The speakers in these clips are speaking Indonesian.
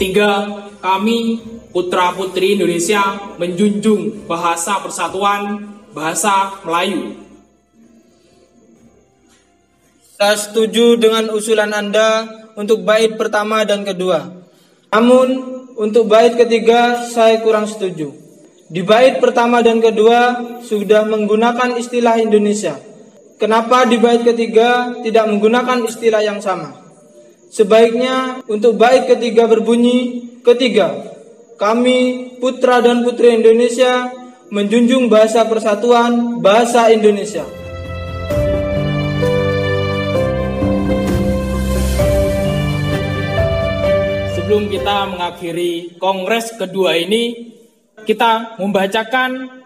Ketiga, kami putra-putri Indonesia menjunjung bahasa persatuan, bahasa Melayu. Saya setuju dengan usulan Anda untuk bait pertama dan kedua. Namun, untuk bait ketiga saya kurang setuju. Di bait pertama dan kedua sudah menggunakan istilah Indonesia. Kenapa di bait ketiga tidak menggunakan istilah yang sama? Sebaiknya untuk bait ketiga berbunyi, ketiga, kami putra dan putri Indonesia menjunjung bahasa persatuan, bahasa Indonesia. Sebelum kita mengakhiri kongres kedua ini, kita membacakan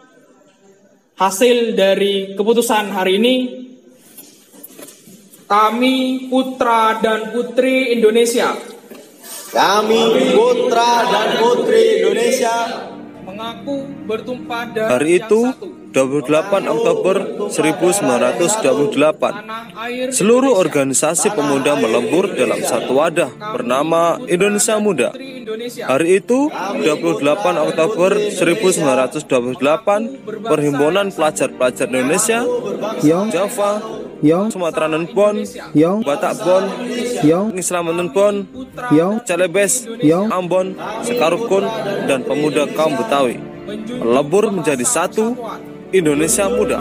hasil dari keputusan hari ini. Kami putra dan putri Indonesia. Kami putra dan putri Indonesia Mengaku bertumpah darah Hari itu, yang satu. 28 Oktober 1928, seluruh organisasi pemuda melebur dalam satu wadah bernama Indonesia Muda. Hari itu, 28 Oktober 1928, Perhimpunan Pelajar-Pelajar Indonesia, Java, Sumatera Nenbon, Batak Bon, Islam Nenbon, Celebes, Ambon, Sekarukun, dan pemuda kaum Betawi melebur menjadi satu Indonesia Muda.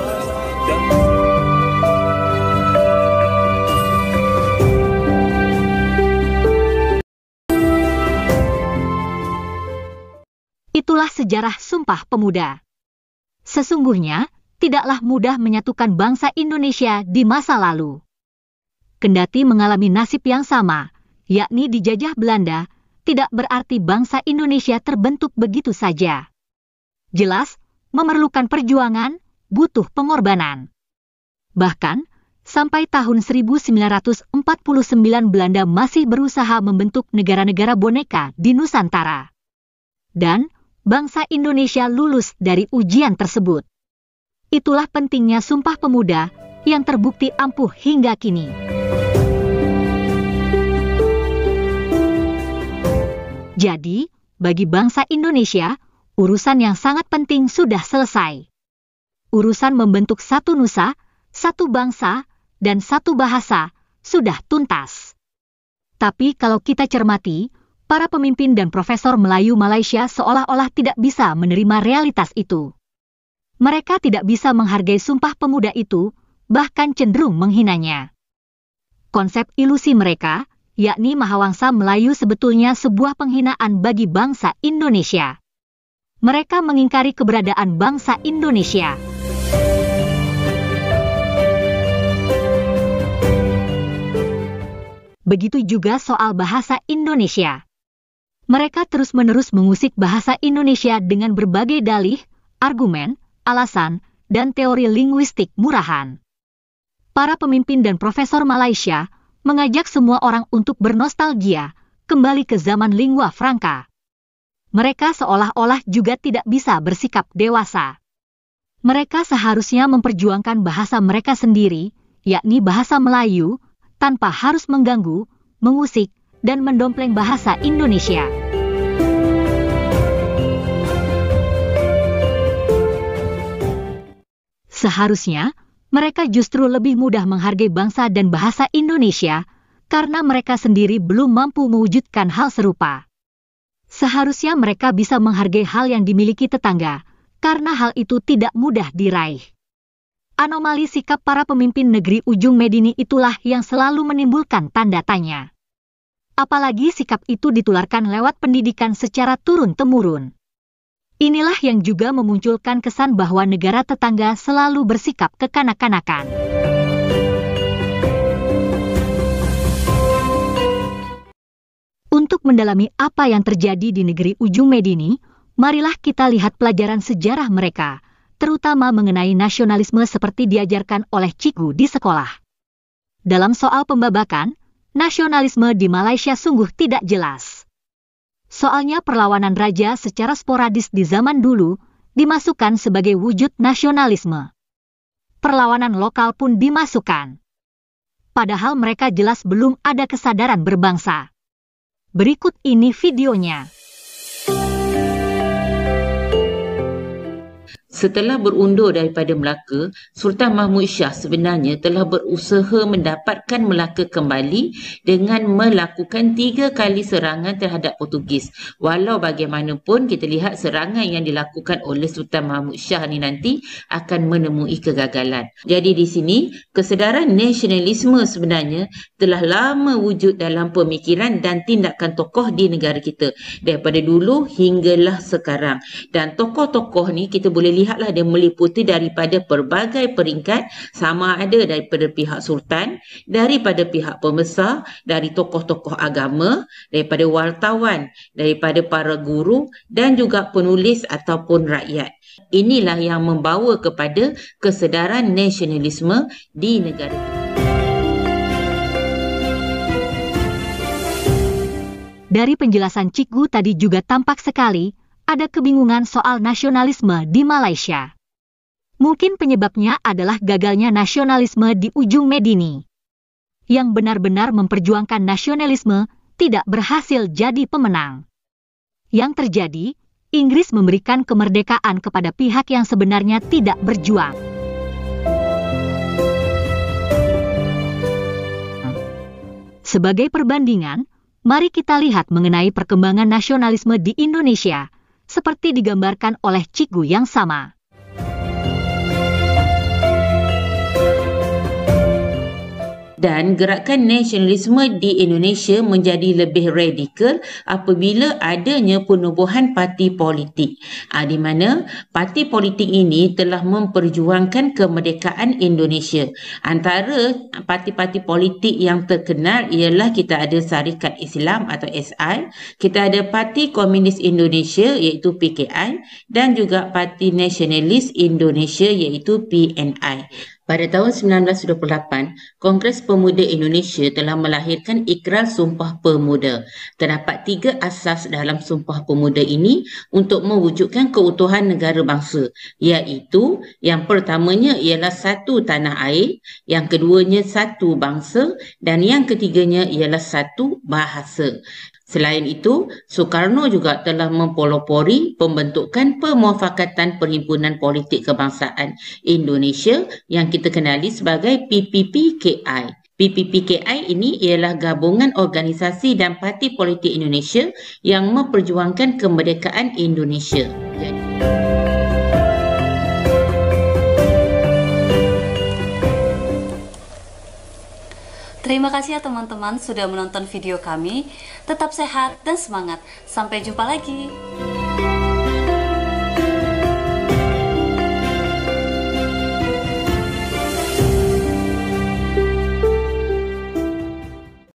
Itulah sejarah Sumpah Pemuda. Sesungguhnya, tidaklah mudah menyatukan bangsa Indonesia di masa lalu. Kendati mengalami nasib yang sama, yakni dijajah Belanda, tidak berarti bangsa Indonesia terbentuk begitu saja. Jelas, memerlukan perjuangan, butuh pengorbanan. Bahkan, sampai tahun 1949 Belanda masih berusaha membentuk negara-negara boneka di Nusantara. Dan, bangsa Indonesia lulus dari ujian tersebut. Itulah pentingnya Sumpah Pemuda yang terbukti ampuh hingga kini. Jadi, bagi bangsa Indonesia, urusan yang sangat penting sudah selesai. Urusan membentuk satu nusa, satu bangsa, dan satu bahasa sudah tuntas. Tapi kalau kita cermati, para pemimpin dan profesor Melayu Malaysia seolah-olah tidak bisa menerima realitas itu. Mereka tidak bisa menghargai Sumpah Pemuda itu, bahkan cenderung menghinanya. Konsep ilusi mereka, yakni Mahawangsa Melayu sebetulnya sebuah penghinaan bagi bangsa Indonesia. Mereka mengingkari keberadaan bangsa Indonesia. Begitu juga soal bahasa Indonesia. Mereka terus-menerus mengusik bahasa Indonesia dengan berbagai dalih, argumen, alasan, dan teori linguistik murahan. Para pemimpin dan profesor Malaysia mengajak semua orang untuk bernostalgia kembali ke zaman lingua franca. Mereka seolah-olah juga tidak bisa bersikap dewasa. Mereka seharusnya memperjuangkan bahasa mereka sendiri, yakni bahasa Melayu, tanpa harus mengganggu, mengusik, dan mendompleng bahasa Indonesia. Seharusnya, mereka justru lebih mudah menghargai bangsa dan bahasa Indonesia, karena mereka sendiri belum mampu mewujudkan hal serupa. Seharusnya mereka bisa menghargai hal yang dimiliki tetangga, karena hal itu tidak mudah diraih. Anomali sikap para pemimpin negeri ujung Medini itulah yang selalu menimbulkan tanda tanya. Apalagi sikap itu ditularkan lewat pendidikan secara turun-temurun. Inilah yang juga memunculkan kesan bahwa negara tetangga selalu bersikap kekanak-kanakan. Untuk mendalami apa yang terjadi di negeri ujung Medini, marilah kita lihat pelajaran sejarah mereka, terutama mengenai nasionalisme seperti diajarkan oleh cikgu di sekolah. Dalam soal pembabakan, nasionalisme di Malaysia sungguh tidak jelas. Soalnya perlawanan raja secara sporadis di zaman dulu dimasukkan sebagai wujud nasionalisme. Perlawanan lokal pun dimasukkan. Padahal mereka jelas belum ada kesadaran berbangsa. Berikut ini videonya. Setelah berundur daripada Melaka, Sultan Mahmud Shah sebenarnya telah berusaha mendapatkan Melaka kembali dengan melakukan 3 kali serangan terhadap Portugis. Walau bagaimanapun, kita lihat serangan yang dilakukan oleh Sultan Mahmud Shah ni nanti akan menemui kegagalan. Jadi di sini, kesedaran nasionalisme sebenarnya telah lama wujud dalam pemikiran dan tindakan tokoh di negara kita. Daripada dulu hinggalah sekarang. Dan tokoh-tokoh ni kita boleh lihatlah dia meliputi daripada pelbagai peringkat, sama ada daripada pihak sultan, daripada pihak pembesar, dari tokoh-tokoh agama, daripada wartawan, daripada para guru dan juga penulis ataupun rakyat. Inilah yang membawa kepada kesedaran nasionalisme di negara kita. Dari penjelasan Cikgu tadi juga tampak sekali ada kebingungan soal nasionalisme di Malaysia. Mungkin penyebabnya adalah gagalnya nasionalisme di ujung Medini. Yang benar-benar memperjuangkan nasionalisme tidak berhasil jadi pemenang. Yang terjadi, Inggris memberikan kemerdekaan kepada pihak yang sebenarnya tidak berjuang. Sebagai perbandingan, mari kita lihat mengenai perkembangan nasionalisme di Indonesia, seperti digambarkan oleh Cikgu yang sama. Dan gerakan nasionalisme di Indonesia menjadi lebih radikal apabila adanya penubuhan parti politik. Di mana parti politik ini telah memperjuangkan kemerdekaan Indonesia. Antara parti-parti politik yang terkenal ialah kita ada Syarikat Islam atau SI, kita ada Parti Komunis Indonesia iaitu PKI dan juga Parti Nasionalis Indonesia iaitu PNI. Pada tahun 1928, Kongres Pemuda Indonesia telah melahirkan Ikrar Sumpah Pemuda. Terdapat 3 asas dalam Sumpah Pemuda ini untuk mewujudkan keutuhan negara bangsa, iaitu yang pertamanya ialah satu tanah air, yang keduanya satu bangsa dan yang ketiganya ialah satu bahasa. Selain itu, Soekarno juga telah mempelopori pembentukan Pemuafakatan Perhimpunan Politik Kebangsaan Indonesia yang kita kenali sebagai PPPKI. PPPKI ini ialah gabungan organisasi dan parti politik Indonesia yang memperjuangkan kemerdekaan Indonesia. Terima kasih ya teman-teman sudah menonton video kami. Tetap sehat dan semangat. Sampai jumpa lagi.